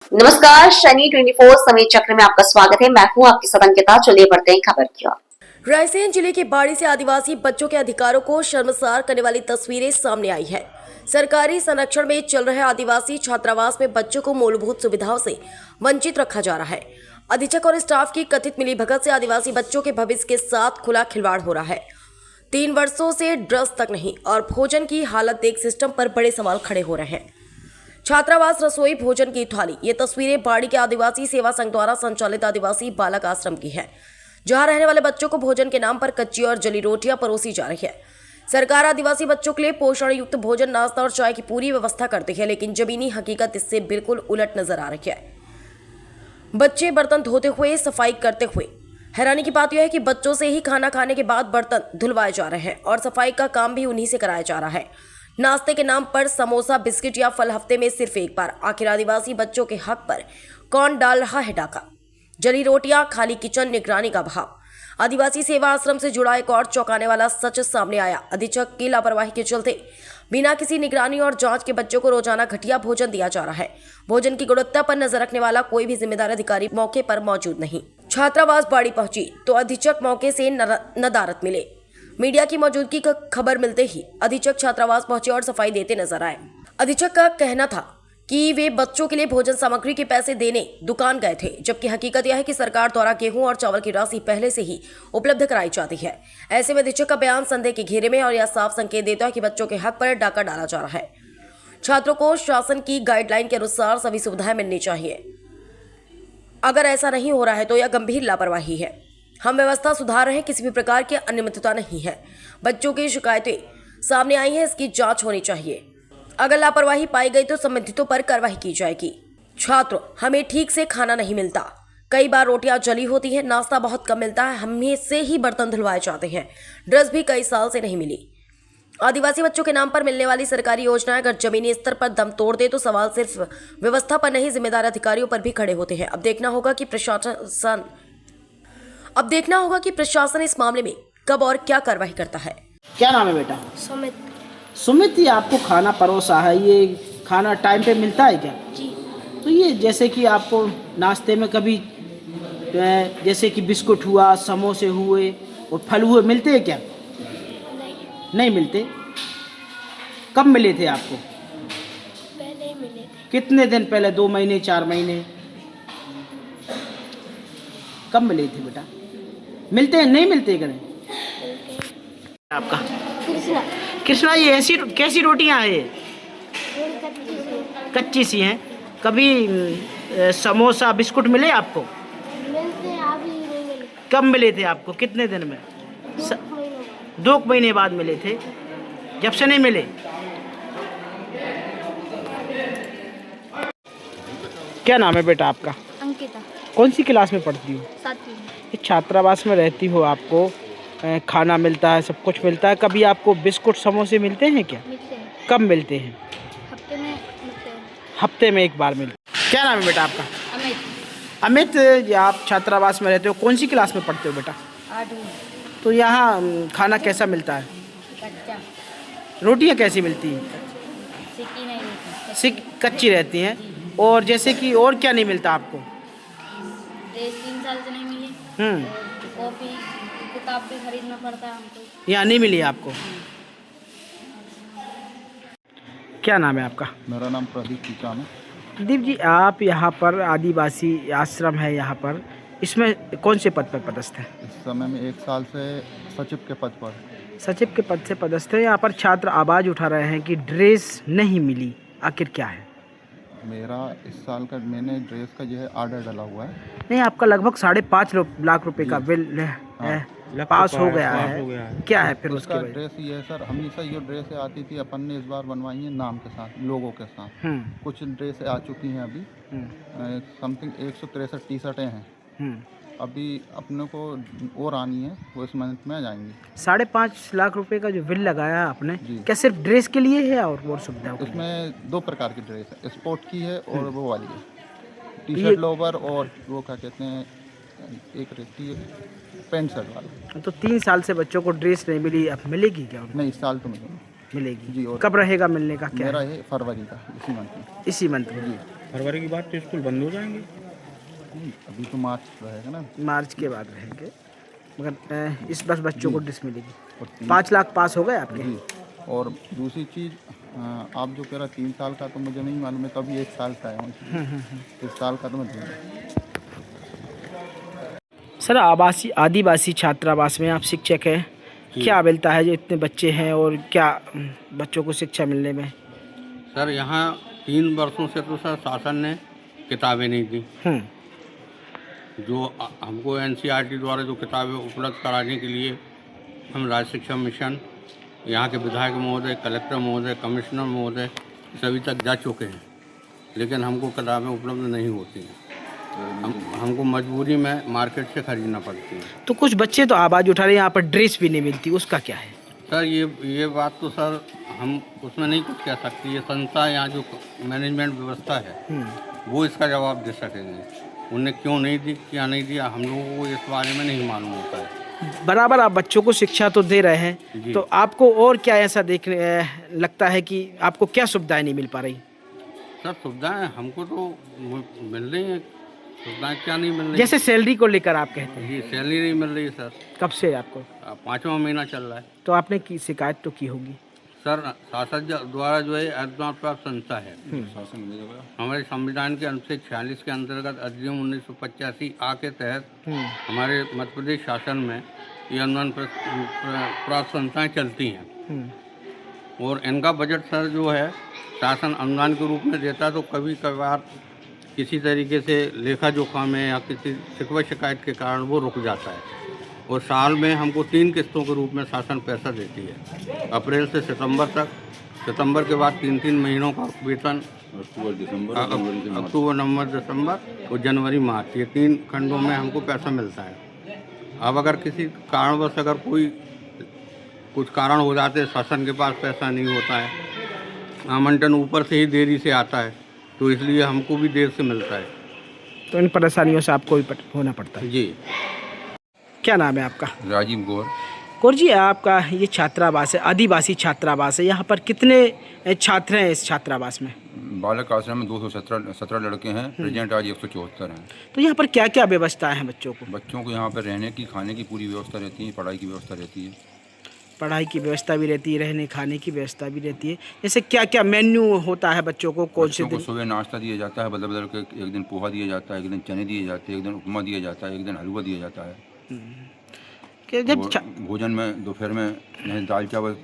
नमस्कार, शनि 24 समय चक्र में आपका स्वागत है। मैं हूं आपके साथ अंकिता। चलिए बढ़ते हैं खबर की ओर। रायसेन जिले की बाड़ी से आदिवासी बच्चों के अधिकारों को शर्मसार करने वाली तस्वीरें सामने आई है। सरकारी संरक्षण में चल रहे आदिवासी छात्रावास में बच्चों को मूलभूत सुविधाओं से वंचित रखा जा रहा है। अधीक्षक और स्टाफ की कथित मिलीभगत से आदिवासी बच्चों के भविष्य के साथ खुला खिलवाड़ हो रहा है। 3 वर्षों से ड्रेस तक नहीं और भोजन की हालत देख सिस्टम पर बड़े सवाल खड़े हो रहे हैं। छात्रावास, रसोई, भोजन की थाली। ये तस्वीरें बाड़ी के आदिवासी सेवा संघ द्वारा संचालित आदिवासी बालक आश्रम की है, जहां रहने वाले बच्चों को भोजन के नाम पर कच्ची और जली रोटियां परोसी जा रही है। सरकार आदिवासी बच्चों के लिए पोषण युक्त भोजन, नाश्ता और चाय की पूरी व्यवस्था करती है, लेकिन जमीनी हकीकत इससे बिल्कुल उलट नजर आ रही है। बच्चे बर्तन धोते हुए, सफाई करते हुए। हैरानी की बात यह है कि बच्चों से ही खाना खाने के बाद बर्तन धुलवाए जा रहे हैं और सफाई का काम भी उन्हीं से कराया जा रहा है। नाश्ते के नाम पर समोसा, बिस्किट या फल हफ्ते में सिर्फ एक बार। आखिर आदिवासी बच्चों के हक पर कौन डाल रहा है डाका? जली रोटियां, खाली किचन, निगरानी का अभाव। आदिवासी सेवा आश्रम से जुड़ा एक और चौंकाने वाला सच सामने आया। अधीक्षक की लापरवाही के चलते बिना किसी निगरानी और जांच के बच्चों को रोजाना घटिया भोजन दिया जा रहा है। भोजन की गुणवत्ता पर नजर रखने वाला कोई भी जिम्मेदार अधिकारी मौके पर मौजूद नहीं। छात्रावास बाड़ी पहुंची तो अधीक्षक मौके से नदारद मिले। मीडिया की मौजूदगी का खबर मिलते ही अधीक्षक छात्रावास पहुंचे और सफाई देते नजर आए। अधीक्षक का कहना था कि वे बच्चों के लिए भोजन सामग्री के पैसे देने दुकान गए थे, जबकि हकीकत यह है कि सरकार द्वारा गेहूं और चावल की राशि पहले से ही उपलब्ध कराई जाती है। ऐसे में अधीक्षक का बयान संदेह के घेरे में और यह साफ संकेत देता है कि बच्चों के हक पर डाका डाला जा रहा है। छात्रों को शासन की गाइडलाइन के अनुसार सभी सुविधाएं मिलनी चाहिए। अगर ऐसा नहीं हो रहा है तो यह गंभीर लापरवाही है। हम व्यवस्था सुधार रहे हैं, किसी भी प्रकार की अनियमितता नहीं है। बच्चों की शिकायतें सामने आई हैं, इसकी जांच होनी चाहिए। अगर लापरवाही पाई गई तो संबंधितों पर कार्रवाई की जाएगी। छात्र, हमें ठीक से खाना नहीं मिलता। कई बार रोटियां जली होती हैं, नाश्ता बहुत कम मिलता है, हमें से ही बर्तन धुलवाए जाते हैं। ड्रेस भी कई साल से नहीं मिली। आदिवासी बच्चों के नाम पर मिलने वाली सरकारी योजनाएं अगर जमीनी स्तर पर दम तोड़ दे तो सवाल सिर्फ व्यवस्था पर नहीं, जिम्मेदार अधिकारियों पर भी खड़े होते हैं। अब देखना होगा कि प्रशासन इस मामले में कब और क्या कार्रवाई करता है। क्या नाम है बेटा? सुमित। सुमित, ये आपको खाना परोसा है, ये खाना टाइम पे मिलता है क्या? जी। तो ये जैसे कि आपको नाश्ते में कभी जैसे कि बिस्कुट हुआ, समोसे हुए और फल हुए मिलते हैं क्या? नहीं, नहीं मिलते। कब मिले थे आपको? पहले ही मिले थे। कितने दिन पहले? 2 महीने, 4 महीने? कब मिले थे बेटा? मिलते हैं नहीं मिलते करें? आपका कृष्णा। कृष्णा, ये ऐसी कैसी रोटियां हैं? ये कच्ची सी हैं। कभी समोसा, बिस्कुट मिले आपको? मिलते हैं, अभी नहीं मिले। कब मिले थे आपको? कितने दिन में? 2 महीने बाद मिले थे। जब से नहीं मिले। क्या नाम है बेटा आपका? अंकिता। कौन सी क्लास में पढ़ती हो? 7वीं में। इस छात्रावास में रहती हो, आपको खाना मिलता है, सब कुछ मिलता है। कभी आपको बिस्कुट, समोसे मिलते हैं क्या? मिलते हैं, कब मिलते हैं? हफ्ते में मिलते हैं। हफ्ते में एक बार मिलते। क्या नाम है बेटा आपका? अमित। अमित, ये आप छात्रावास में रहते हो, कौन सी क्लास में पढ़ते हो बेटा? 8वीं। तो यहाँ खाना कैसा मिलता है? कच्चा। रोटियाँ कैसी मिलती हैं? सिक्की नहीं रहती। सिक कच्ची रहती हैं। और जैसे कि और क्या नहीं मिलता आपको? ड्रेस 3 साल से नहीं मिली। कॉपी, किताब भी खरीदना पड़ता है हमको। यहाँ नहीं मिली आपको? क्या नाम है आपका? मेरा नाम प्रदीप टीचाम है। प्रदीप जी, आप यहाँ पर आदिवासी आश्रम है यहाँ पर, इसमें कौन से पद पर पदस्थ है? इस समय में 1 साल से सचिव के पद पर। सचिव के पद से पदस्थ है। यहाँ पर छात्र आवाज़ उठा रहे हैं कि ड्रेस नहीं मिली, आखिर क्या है? मेरा इस साल का मैंने ड्रेस का जो है ऑर्डर डाला हुआ है। नहीं, आपका लगभग 5.5 लाख रुपए का बिल पास हो गया है। क्या है फिर उसके उसका बाद? ड्रेस ये है सर, हमेशा ये ड्रेस आती थी, अपन ने इस बार बनवाई है नाम के साथ, लोगों के साथ। कुछ ड्रेस आ चुकी हैं अभी, समथिंग 163 टी शर्टें हैं। अभी अपने को और आनी है, वो इस मंथ में आ जाएंगी। 5.5 लाख रुपए का जो बिल लगाया आपने, जी। क्या सिर्फ ड्रेस के लिए है और सुविधा? इसमें 2 प्रकार की ड्रेस है, स्पोर्ट की है और वो वाली है, टी शर्ट लोवर, और वो क्या कहते हैं, एक रहती है पैंट शर्ट वाला। तो 3 साल से बच्चों को ड्रेस नहीं मिली, अब मिलेगी क्या? नहीं, इस साल तो मिलेगी। मिलेगी जी। और कब रहेगा मिलने का? क्या मेरा है? है फरवरी का, इसी मंथ में। इसी मंथ में। जी। फरवरी के बाद तो स्कूल बंद हो जाएंगे। अभी तो मार्च रहेगा ना। मार्च के बाद रहेंगे, मगर इस बार बच्चों को ड्रेस मिलेगी। और 5 लाख पास हो गए आपके। जी। और दूसरी चीज़, आप जो कह रहा 3 साल का तो मुझे नहीं मालूम है, तभी 1 साल का है। इस साल का तो मैं भूल गया। सर, आदिवासी छात्रावास में आप शिक्षक हैं, क्या मिलता है जो इतने बच्चे हैं और क्या बच्चों को शिक्षा मिलने में? सर यहाँ 3 वर्षों से तो सर शासन ने किताबें नहीं दी। जो हमको एनसीईआरटी द्वारा जो किताबें उपलब्ध कराने के लिए हम राज्य शिक्षा मिशन, यहाँ के विधायक महोदय, कलेक्टर महोदय, कमिश्नर महोदय सभी तक जा चुके हैं, लेकिन हमको किताबें उपलब्ध नहीं होती हैं। हमको मजबूरी में मार्केट से खरीदना पड़ती है। तो कुछ बच्चे तो आवाज़ उठा रहे हैं, यहाँ पर ड्रेस भी नहीं मिलती, उसका क्या है? सर ये बात तो सर हम उसमें नहीं कुछ कह सकते। ये संस्था, यहाँ जो मैनेजमेंट व्यवस्था है वो इसका जवाब दे सकेंगे। उन्हें क्यों नहीं दी, क्या नहीं दिया, हम लोगों को इस बारे में नहीं मालूम होता है। बराबर आप बच्चों को शिक्षा तो दे रहे हैं, तो आपको और क्या ऐसा देखने लगता है कि आपको क्या सुविधाएं नहीं मिल पा रही? सर सुविधाएं हमको तो मिल रही हैं, सुविधाएं क्या नहीं मिल रही? जैसे सैलरी को लेकर आप कहते हैं। जी, सैलरी नहीं मिल रही है सर। कब से आपको? 5वां महीना चल रहा है। तो आपने की शिकायत तो की होगी। सर शासन द्वारा जो है अनुदान प्राप्त संस्था है, हमारे संविधान के अनुच्छेद 46 के अंतर्गत अधिनियम 1985 आ के तहत हमारे मध्य प्रदेश शासन में ये अनुदान प्राप्त संस्थाएं चलती हैं। और इनका बजट सर जो है शासन अनुदान के रूप में देता है, तो कभी कभार किसी तरीके से लेखा जोखा में या किसी शिकवा शिकायत के कारण वो रुक जाता है। और साल में हमको 3 किस्तों के रूप में शासन पैसा देती है, अप्रैल से सितंबर तक। सितंबर के बाद 3-3 महीनों का वेतन, अक्टूबर, नवंबर, दिसंबर और जनवरी, मार्च, ये 3 खंडों में हमको पैसा मिलता है। अब अगर किसी कारणवश अगर कोई कुछ कारण हो जाते, शासन के पास पैसा नहीं होता है, आवंटन ऊपर से ही देरी से आता है, तो इसलिए हमको भी देर से मिलता है। तो इन परेशानियों से आपको भी होना पड़ता है। जी। क्या नाम है आपका? राजीव गौर जी, आपका ये छात्रावास है, आदिवासी छात्रावास है, यहाँ पर कितने छात्र हैं इस छात्रावास में? बालक आश्रम में 217 लड़के हैं, प्रेजेंट आज 174 हैं। तो यहाँ पर क्या क्या व्यवस्था है बच्चों को? बच्चों को यहाँ पर रहने की, खाने की पूरी व्यवस्था रहती है, पढ़ाई की व्यवस्था रहती है। पढ़ाई की व्यवस्था भी रहती है, रहने खाने की व्यवस्था भी रहती है। जैसे क्या क्या मेन्यू होता है बच्चों को? कौन से दिन? सुबह नाश्ता दिया जाता है, बदल बदल के। एक दिन पोहा दिया जाता है, एक दिन चने दिए जाते हैं, एक दिन उपमा दिया जाता है, एक दिन हलवा दिया जाता है। जब भोजन में दोपहर में दाल चावल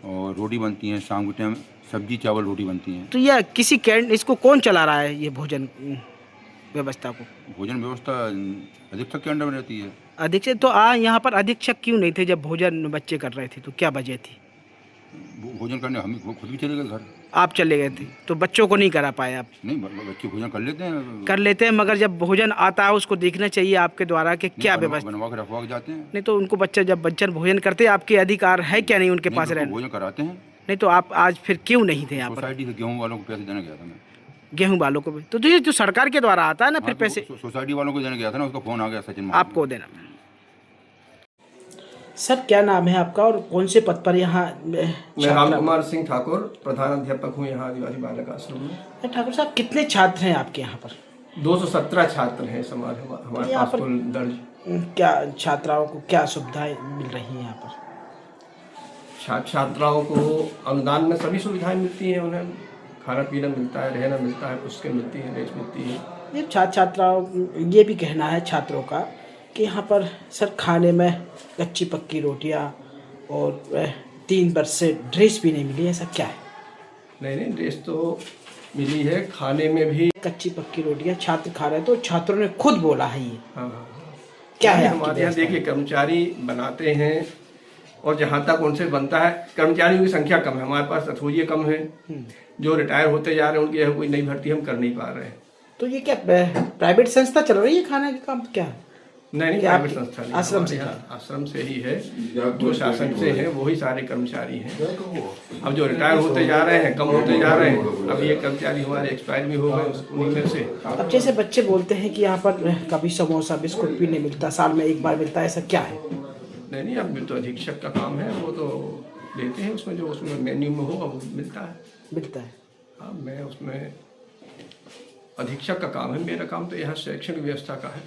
और रोटी बनती हैं, शाम के टाइम सब्जी चावल रोटी बनती हैं। तो यह किसी इसको कौन चला रहा है, ये भोजन व्यवस्था को? भोजन व्यवस्था अधीक्षक के अंडर में रहती है। अधीक्षक? तो यहाँ पर अधीक्षक क्यों नहीं थे जब भोजन बच्चे कर रहे थे? तो क्या वजह थी? भोजन करने हम खुद भी चले गए घर। आप चले गए थे तो बच्चों को नहीं करा पाए आप? नहीं, बच्चे भोजन कर लेते हैं, मगर जब भोजन आता है उसको देखना चाहिए आपके द्वारा कि क्या व्यवस्था बनवा के रखवा के जाते हैं। नहीं तो उनको जब बच्चा भोजन करते हैं, आपके अधिकार है क्या नहीं उनके पास रहने? भोजन कराते हैं। नहीं तो आप आज फिर क्यों नहीं थे यहाँ पर? सोसाइटी से गेहूं वालों को पैसे देने गया था मैं। गेहूं वालों को भी तो ये जो सरकार के द्वारा आता है ना, फिर पैसे सोसाइटी वालों को देने गया था ना, उसका फोन आ गया सचिन आपको देना। सर, क्या नाम है आपका और कौन से पद पर यहाँ? मैं राम कुमार सिंह ठाकुर, प्रधान अध्यापक हूँ यहाँ आदिवासी बालक आश्रम में। ठाकुर साहब, कितने छात्र हैं आपके यहाँ पर? 217 छात्र हैं हमारे पास कुल दर्ज। क्या छात्राओं को क्या सुविधाएं मिल रही हैं यहाँ पर? छात्राओं को अनुदान में सभी सुविधाएं मिलती हैं। उन्हें खाना पीना मिलता है, रहना मिलता है, पुस्तकें मिलती हैं, ड्रेस मिलती है। ये छात्राओं, ये भी कहना है छात्रों का कि यहाँ पर सर खाने में कच्ची पक्की रोटियाँ और 3 वर्ष से ड्रेस भी नहीं मिली, ऐसा क्या है? नहीं, ड्रेस तो मिली है, खाने में भी कच्ची पक्की रोटियाँ छात्र खा रहे हैं, तो छात्रों ने खुद बोला है ये। हाँ। क्या है हमारे यहाँ? देखिए, कर्मचारी बनाते हैं और जहाँ तक उनसे बनता है, कर्मचारियों की संख्या कम है हमारे पास, अथोरिये कम है। जो रिटायर होते जा रहे हैं उनकी कोई नई भर्ती हम कर नहीं पा रहे हैं। तो ये क्या प्राइवेट संस्था चल रही है खाने का काम? क्या? नहीं, प्राइवेट संस्था नहीं, आश्रम से? आश्रम से ही है। जो शासन से है वही सारे कर्मचारी हैं। अब जो रिटायर होते जा रहे हैं, कम होते जा रहे हैं, अब ये कर्मचारी हमारे एक्सपायर भी हो गए उन्हीं में से। अब जैसे बच्चे बोलते हैं कि यहाँ पर कभी समोसा बिस्कुट भी नहीं मिलता, साल में 1 बार मिलता है, ऐसा क्या है? नहीं, अब तो अधीक्षक का काम है, वो तो देते हैं, उसमें जो उसमें मेन्यू में होगा वो मिलता है। मिलता है? हाँ, मैं उसमें अधीक्षक का काम है, मेरा काम तो यहाँ शैक्षणिक व्यवस्था का है।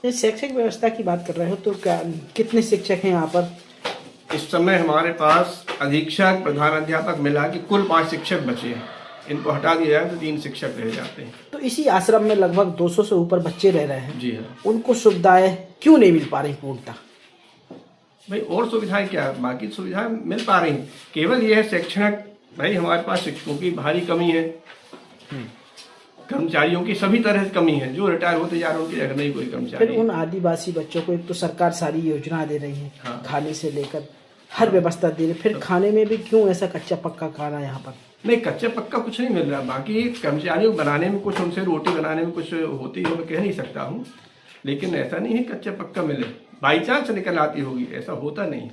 ये शैक्षिक व्यवस्था की बात कर रहे हो तो क्या कितने शिक्षक हैं यहाँ पर? इस समय हमारे पास अधीक्षक प्रधान अध्यापक मिला के कुल 5 शिक्षक बचे हैं। इनको हटा दिया जाए तो 3 शिक्षक रह जाते हैं। तो इसी आश्रम में लगभग 200 से ऊपर बच्चे रह रहे हैं। जी हाँ। उनको सुविधाएं क्यों नहीं मिल पा रही पूर्णतः? भाई और सुविधाएं क्या है, बाकी सुविधाएं मिल पा रही हैं, केवल यह है शैक्षणिक, भाई हमारे पास शिक्षकों की भारी कमी है, कर्मचारियों की सभी तरह से कमी है। जो रिटायर होते जा रहे हैं उनकी जगह नहीं कोई फिर कर्मचारी। उन आदिवासी बच्चों को एक तो सरकार सारी योजना दे रही है, हाँ। खाने से लेकर हर व्यवस्था दे रही है, फिर खाने में भी क्यों ऐसा कच्चा पक्का खाना यहाँ पर? नहीं, कच्चा पक्का कुछ नहीं मिल रहा। बाकी कर्मचारियों को बनाने में कुछ, उनसे रोटी बनाने में कुछ होती है, मैं कह नहीं सकता हूँ, लेकिन ऐसा नहीं है कच्चा पक्का मिले। बाई चांस निकल आती होगी, ऐसा होता नहीं।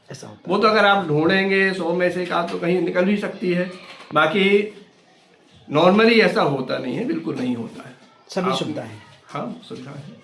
ऐसा होता वो तो अगर आप ढूंढेंगे 100 में से एक आध तो कहीं निकल भी सकती है, बाकी नॉर्मली ऐसा होता नहीं है, बिल्कुल नहीं होता है। सभी सुविधाएं? हाँ, सुविधा है।